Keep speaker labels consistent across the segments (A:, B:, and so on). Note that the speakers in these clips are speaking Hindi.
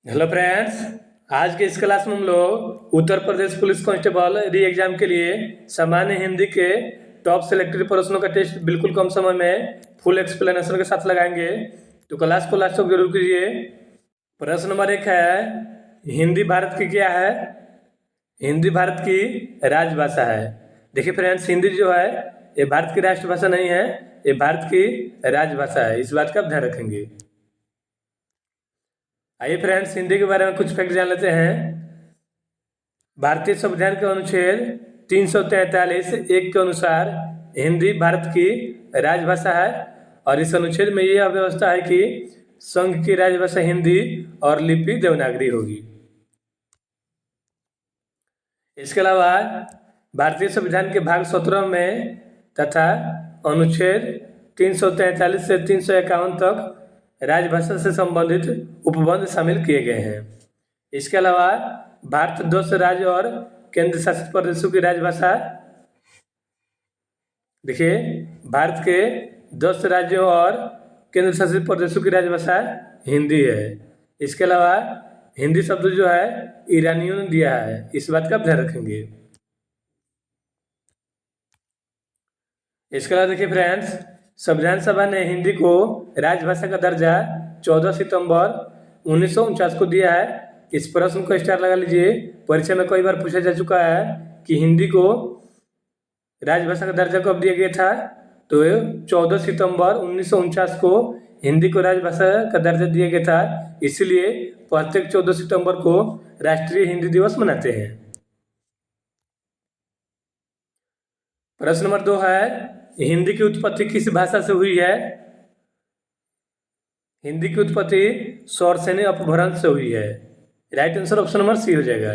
A: Hello friends. आज के इस क्लास में हम लोग उत्तर प्रदेश पुलिस कांस्टेबल री एग्जाम के लिए सामान्य हिंदी के टॉप सिलेक्टेड प्रश्नों का टेस्ट बिल्कुल कम समय में फुल एक्सप्लेनेशन के साथ लगाएंगे, तो क्लास को लास्ट तक जरूर कीजिए। प्रश्न नंबर 1 है, हिंदी भारत की क्या है? हिंदी भारत की राजभाषा है। देखिए फ्रेंड्स, हिंदी जो है ये भारत की राष्ट्रभाषा नहीं है, ये भारत की राजभाषा है। इस बात का आप ध्यान रखेंगे। आइए फ्रेंड्स, हिंदी के बारे में कुछ फैक्ट जान लेते हैं। भारतीय संविधान के अनुच्छेद 343(1) के अनुसार हिंदी भारत की राजभाषा है और इस अनुच्छेद में यह व्यवस्था है कि संघ की राजभाषा हिंदी और लिपि देवनागरी होगी। इसके अलावा भारतीय संविधान के भाग 17 में तथा अनुच्छेद 343 से 351 तक राजभाषा से संबंधित उपबंध शामिल किए गए हैं। इसके अलावा भारत 10 राज्य और केंद्र शासित प्रदेशों की राजभाषा, देखिए भारत के 10 राज्यों और केंद्र शासित प्रदेशों की राजभाषा हिंदी है। इसके अलावा हिंदी शब्द जो है ईरानियों ने दिया है, इस बात का ध्यान रखेंगे। इसके अलावा देखिए फ्रेंड्स, संविधान सभा ने हिंदी को राजभाषा का दर्जा 14 सितंबर 1949 को दिया है। इस प्रश्न को स्टार लगा लीजिए, परीक्षा में कई बार पूछा जा चुका है कि हिंदी को राजभाषा का दर्जा कब दिया गया था। तो 14 सितंबर 1949 को हिंदी को राजभाषा का दर्जा दिया गया था, इसलिए प्रत्येक 14 सितंबर को राष्ट्रीय हिंदी दिवस मनाते हैं। प्रश्न नंबर 2 है, हिंदी की उत्पत्ति किस भाषा से हुई है? हिंदी की उत्पत्ति सौरसेनी अपभ्रंश से हुई है। Right answer option number C हो जाएगा।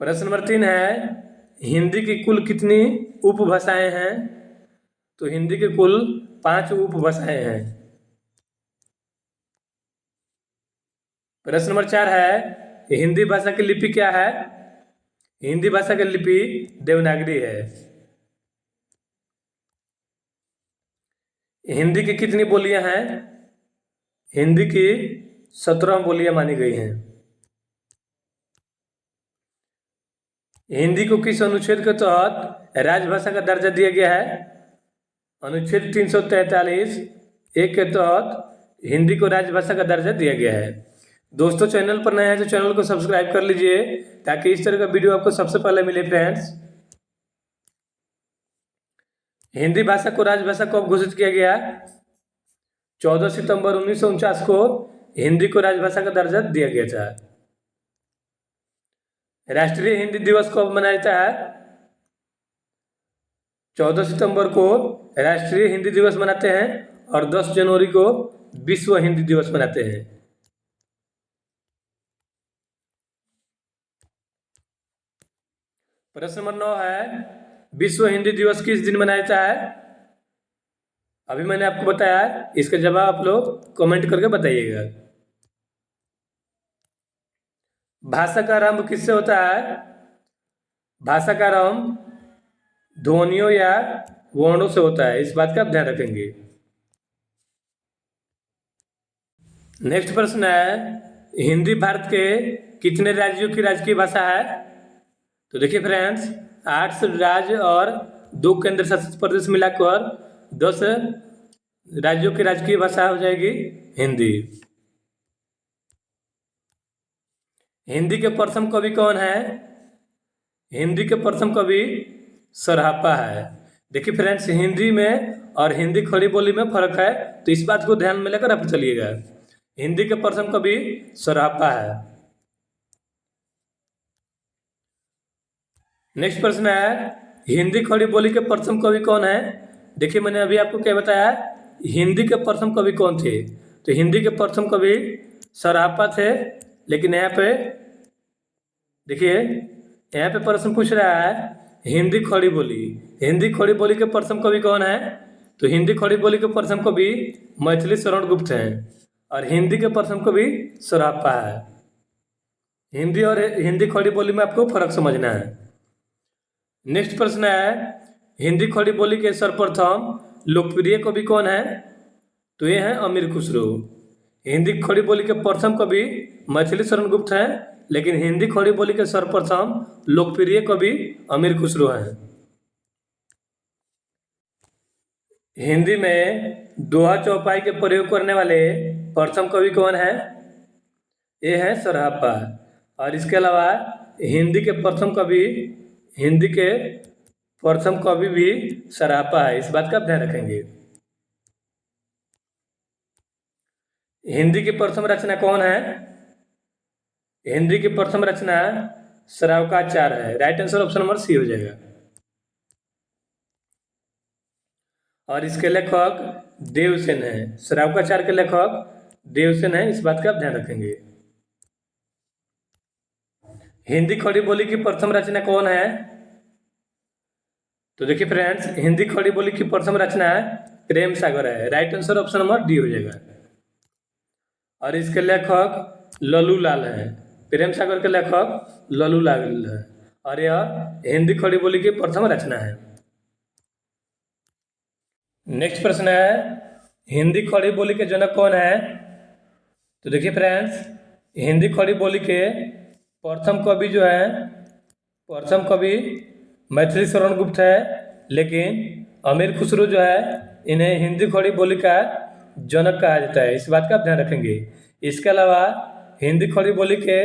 A: प्रश्न नंबर 3 है, हिंदी की कुल कितनी उपभाषाएं हैं? तो हिंदी की कुल 5 उपभाषाएं हैं। प्रश्न नंबर 4 है, हिंदी भाषा की लिपि क्या है? हिंदी भाषा की लिपि देवनागरी है। हिंदी की कितनी बोलियां हैं? हिंदी की 17 बोलियां मानी गई हैं। हिंदी को किस अनुच्छेद के तहत राजभाषा का दर्जा दिया गया है? अनुच्छेद 343(1) के तहत हिंदी को राजभाषा का दर्जा दिया गया है। दोस्तों, चैनल पर नए हैं तो चैनल को सब्सक्राइब कर लीजिए ताकि इस तरह का वीडियो आपको सबसे पहले मिले। फ्रेंड्स, हिंदी भाषा को राजभाषा कब घोषित किया गया? 14 सितंबर 1949 को हिंदी को राजभाषा का दर्जा दिया गया था। राष्ट्रीय हिंदी दिवस कब मनाया जाता है? 14 सितंबर को राष्ट्रीय हिंदी दिवस मनाते हैं और 10 जनवरी को विश्व हिंदी दिवस मनाते हैं। प्रश्न नंबर 9 है, विश्व हिंदी दिवस किस दिन मनाया जाता है? अभी मैंने आपको बताया, इसका जवाब आप लोग कमेंट करके बताइएगा। भाषा का आरंभ किससे होता है? भाषा का आरंभ ध्वनियों या वर्णों से होता है, इस बात का आप ध्यान रखेंगे। नेक्स्ट प्रश्न है, हिंदी भारत के कितने राज्यों की राजकीय भाषा है? तो देखिए फ्रेंड्स, 8 राज्य और 2 केंद्र शासित प्रदेश मिलाकर 10 राज्यों की राजकीय भाषा हो जाएगी हिंदी। हिंदी के प्रथम कवि कौन है? हिंदी के प्रथम कवि सरहापा है। देखिए फ्रेंड्स, हिंदी में और हिंदी खड़ी बोली में फर्क है, तो इस बात को ध्यान में लेकर आप चलिएगा। हिंदी के प्रथम कवि सरहापा है। नेक्स्ट प्रश्न है, हिंदी खड़ी बोली के प्रथम कवि कौन है? देखिए मैंने अभी आपको क्या बताया, हिंदी के प्रथम कवि कौन थे? तो हिंदी के प्रथम कवि सरहापा थे। लेकिन यहाँ पे देखिए, यहाँ पे प्रश्न पूछ रहा है हिंदी खड़ी बोली, हिंदी खड़ी बोली के प्रथम कवि कौन है? तो हिंदी खड़ी बोली के प्रथम कवि मैथिली शरण गुप्त हैं और हिंदी के प्रथम कवि सरहापा है। हिंदी और हिंदी खड़ी बोली में आपको फर्क समझना है। नेक्स्ट प्रश्न है, हिंदी खड़ी बोली के सर्वप्रथम लोकप्रिय कवि कौन है? तो ये हैं अमीर खुसरो। हिंदी खड़ी बोली के प्रथम कवि मैथिली शरण गुप्त हैं, लेकिन हिंदी खड़ी बोली के सर्वप्रथम लोकप्रिय कवि अमीर खुसरो हैं। हिंदी में दोहा चौपाई के प्रयोग करने वाले प्रथम कवि कौन है? ये है सरहप्पा। और इसके अलावा हिंदी के प्रथम कवि भी सरहप्पा है, इस बात का ध्यान रखेंगे। हिंदी की प्रथम रचना कौन है? हिंदी की प्रथम रचना श्रावकाचार्य है। Right answer option number C हो जाएगा। और इसके लेखक देवसेन है। श्रावकाचार्य के लेखक देवसेन है, इस बात का आप ध्यान रखेंगे। हिंदी खड़ी बोली की प्रथम रचना कौन है? तो देखिए फ्रेंड्स, हिंदी खड़ी बोली की प्रथम रचना प्रेम सागर है। Right answer option number D हो जाएगा। और इसके लेखक लल्लू लाल है। प्रेम सागर के लेखक लल्लू लाल है और यह हिंदी खड़ी बोली की प्रथम रचना है। नेक्स्ट प्रश्न है, हिंदी खड़ी बोली के जनक कौन है? तो देखिए फ्रेंड्स, हिंदी खड़ी बोली के प्रथम कवि मैथिली शरण गुप्त है, लेकिन अमीर खुसरो जो है इन्हें हिंदी खड़ी बोली का जनक कहा जाता है, इस बात का आप ध्यान रखेंगे। इसके अलावा हिंदी खड़ी बोली के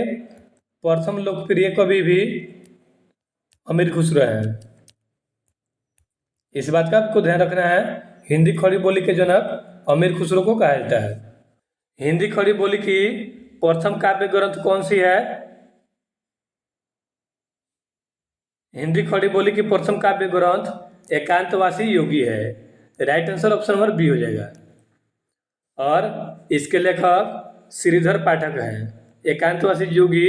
A: प्रथम लोकप्रिय कवि भी अमीर खुसरो है, इस बात का आपको ध्यान रखना है। हिंदी खड़ी बोली के जनक अमीर खुसरो को कहा जाता है। हिंदी खड़ी बोली की प्रथम काव्य ग्रंथ कौन सी है? हिंदी खड़ी बोली की प्रथम काव्य ग्रंथ एकांतवासी योगी है। Right answer option number B हो जाएगा। और इसके लेखक श्रीधर पाठक हैं। एकांतवासी योगी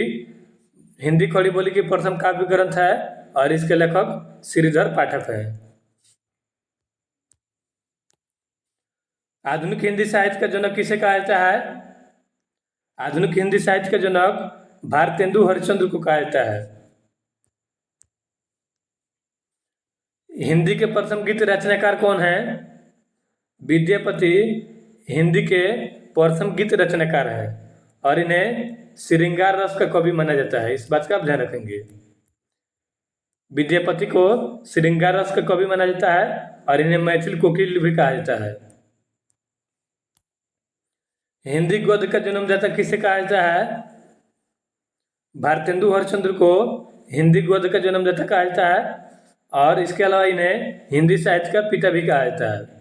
A: हिंदी खड़ी बोली की प्रथम काव्य ग्रंथ है और इसके लेखक श्रीधर पाठक हैं। आधुनिक हिंदी साहित्य का जनक किसे कहा जाता है? आधुनिक हिंदी साहित्य का जनक भारतेंदु हरिश्चंद्र को कहा जाता है। हिंदी के प्रथम गीत रचनाकार कौन है? विद्यापति हिंदी के प्रथम गीत रचनाकार हैं और इन्हें श्रृंगार रस का कवि माना जाता है, इस बात का आप ध्यान रखेंगे। विद्यापति को श्रृंगार रस का कवि माना जाता है और इन्हें मैथिल कोकिल भी कहा जाता है। हिंदी गद्य का जन्मदाता किसे कहा जाता है? भारतेंदु हरिश्चंद्र को हिंदी गद्य का जन्मदाता कहा जाता है और इसके अलावा इन्हें हिंदी साहित्य का पिता भी कहा जाता है।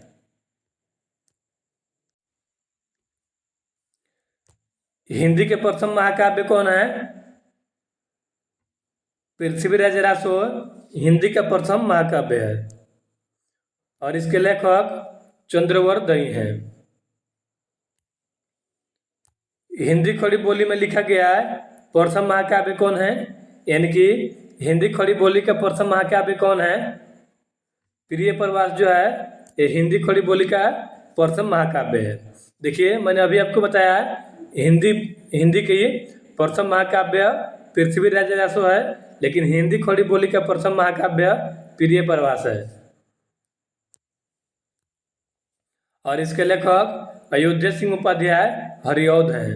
A: हिंदी के प्रथम महाकाव्य कौन है? पृथ्वीराज रासो हिंदी का प्रथम महाकाव्य है और इसके लेखक चंद्रवर दई हैं। हिंदी खड़ी बोली में लिखा गया प्रथम महाकाव्य कौन है? यानी कि हिंदी खड़ी बोली का प्रथम महाकाव्य कौन है? प्रिय प्रवास जो है ये हिंदी खड़ी बोली का प्रथम महाकाव्य है। देखिए, मैंने अभी आपको बताया हिंदी की प्रथम महाकाव्य पृथ्वीराज रासो है, लेकिन हिंदी खड़ी बोली का प्रथम महाकाव्य प्रिय प्रवास है और इसके लेखक अयोध्या सिंह उपाध्याय हरिऔध हैं।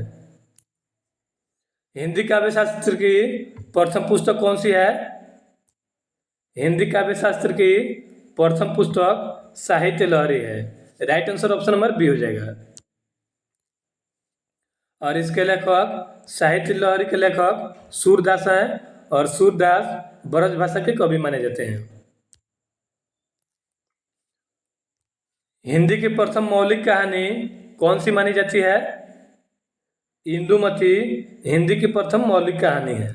A: हिंदी काव्य शास्त्र की प्रथम पुस्तक कौन सी है? हिंदी काव्य शास्त्र की प्रथम पुस्तक साहित्य लहरी है। Right answer option number B हो जाएगा। और इसके लेखक साहित्य लहरी के लेखक सूरदास हैं और सूरदास ब्रज भाषा के कवि माने जाते हैं। हिंदी की प्रथम मौलिक कहानी कौन सी मानी जाती है? इंदुमती हिंदी की प्रथम मौलिक कहानी है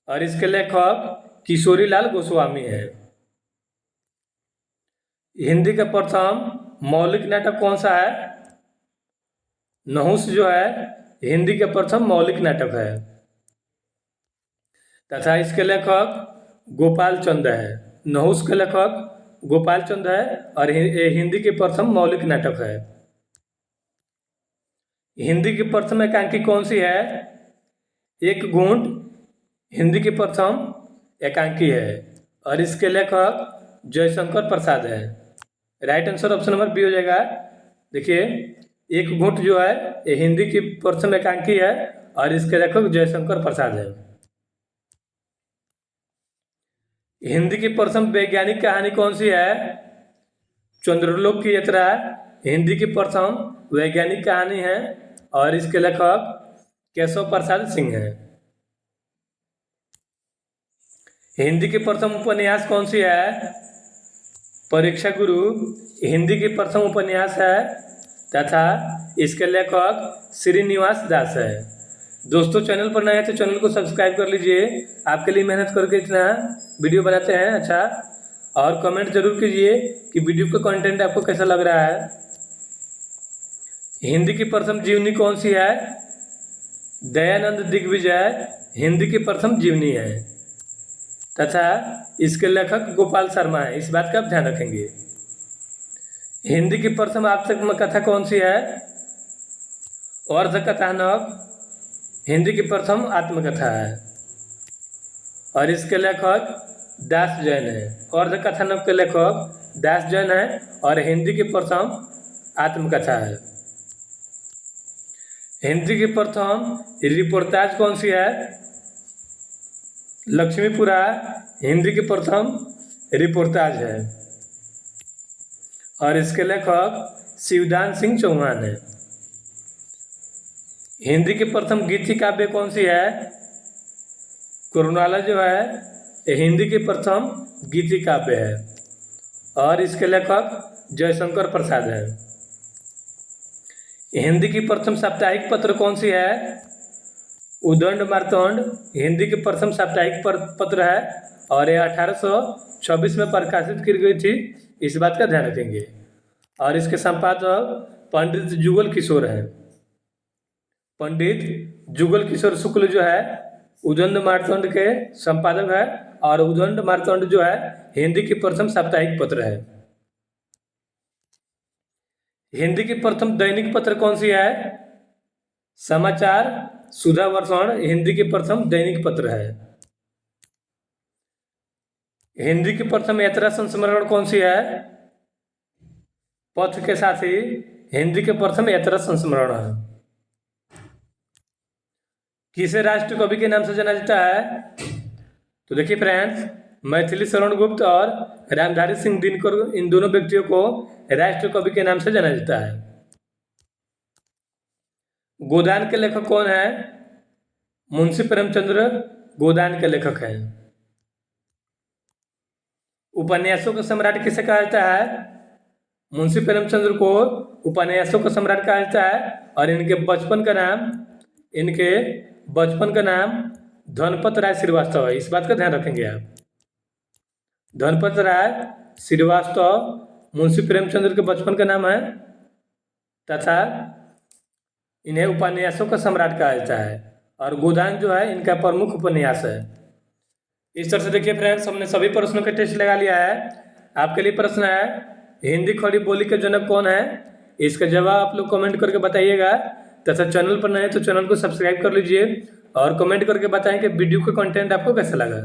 A: और इसके लेखक किशोरी लाल गोस्वामी है। हिंदी का प्रथम मौलिक नाटक कौन सा है? नहुस जो है हिंदी का प्रथम मौलिक नाटक है तथा इसके लेखक गोपाल चंद है। नहुस के लेखक गोपाल चंद है और हिंदी के प्रथम मौलिक नाटक है। हिंदी की प्रथम एकांकी कौन सी है? एक घूंट हिंदी की प्रथम एकांकी है और इसके लेखक जयशंकर प्रसाद है। Right answer option number B हो जाएगा। देखिए, एक घूंट जो है ये हिंदी की प्रथम एकांकी है और इसके लेखक जयशंकर प्रसाद है। हिंदी की प्रथम वैज्ञानिक कहानी कौन सी है? चंद्रलोक की यात्रा हिंदी की प्रथम वैज्ञानिक कहानी है और इसके लेखक केशव प्रसाद सिंह है। हिंदी की प्रथम उपन्यास कौन सी है? परीक्षा गुरु हिंदी की प्रथम उपन्यास है तथा इसके लेखक श्रीनिवास दास है। दोस्तों चैनल पर नए हैं तो चैनल को सब्सक्राइब कर लीजिए, आपके लिए मेहनत करके इतना वीडियो बनाते हैं। अच्छा, और कमेंट जरूर कीजिए कि वीडियो का कंटेंट आपको कैसा लग रहा है। हिंदी की प्रथम जीवनी कौन सी है? दयानंद दिग्विजय हिंदी की प्रथम जीवनी है तथा इसके लेखक गोपाल शर्मा है, इस बात का आप ध्यान रखेंगे। हिंदी की प्रथम आत्मकथा कौन सी है? अर्ध कथानक हिंदी की प्रथम आत्मकथा है और इसके लेखक दास जैन है। अर्ध कथानक के लेखक दास जैन है और हिंदी की प्रथम आत्मकथा है। हिंदी की प्रथम रिपोर्टाज कौन सी है? लक्ष्मीपुरा हिंदी की प्रथम रिपोर्टाज है और इसके लेखक शिवदान सिंह चौहान है। हिंदी की प्रथम गीति काव्य कौन सी है? कुरुनाला जो है ये हिंदी की प्रथम गीति काव्य है और इसके लेखक जयशंकर प्रसाद है। हिंदी की प्रथम साप्ताहिक पत्र कौन सी है? उदंड मार्तंड हिंदी की प्रथम साप्ताहिक पत्र है और ये 1826 में प्रकाशित की गई थी, इस बात का ध्यान रखेंगे। और इसके संपादक पंडित जुगल किशोर हैं। पंडित जुगल किशोर शुक्ल जो है उदंड मार्तंड के संपादक है और उदंड मार्तंड जो है हिंदी की प्रथम साप्ताहिक पत्र है। हिंदी की प्रथम दैनिक पत्र कौन सी है? समाचार सुधा वर्षण हिंदी की प्रथम दैनिक पत्र है। हिंदी की प्रथम यात्रा संस्मरण कौन सी है? पथ के साथी हिंदी के प्रथम यात्रा संस्मरण है। किसे राष्ट्र कवि के नाम से जाना जाता है? तो देखिए फ्रेंड्स, मैथिली शरण गुप्त और रामधारी सिंह दिनकर, इन दोनों व्यक्तियों को राष्ट्र कवि के नाम से जाना जाता है। गोदान के लेखक कौन है? मुंशी प्रेमचंद्र गोदान के लेखक हैं। उपन्यासों का सम्राट किसे कहा जाता है? मुंशी प्रेमचंद्र को उपन्यासों का सम्राट कहा जाता है और इनके बचपन का नाम धनपत राय श्रीवास्तव है, इस बात का ध्यान रखेंगे आप। धनपत राय श्रीवास्तव मुंशी प्रेमचंद्र के बचपन का नाम है तथा इन्हें उपन्यासों का सम्राट कहा जाता है और गोदान जो है इनका प्रमुख उपन्यास है। इस तरह से देखिए फ्रेंड्स, हमने सभी प्रश्नों का टेस्ट लगा लिया है। आपके लिए प्रश्न है, हिंदी खड़ी बोली के जनक कौन है? इसका जवाब आप लोग कमेंट करके बताइएगा तथा चैनल पर नए तो चैनल को सब्सक्राइब कर लीजिए और कमेंट करके बताएं कि वीडियो का कंटेंट आपको कैसा लगा।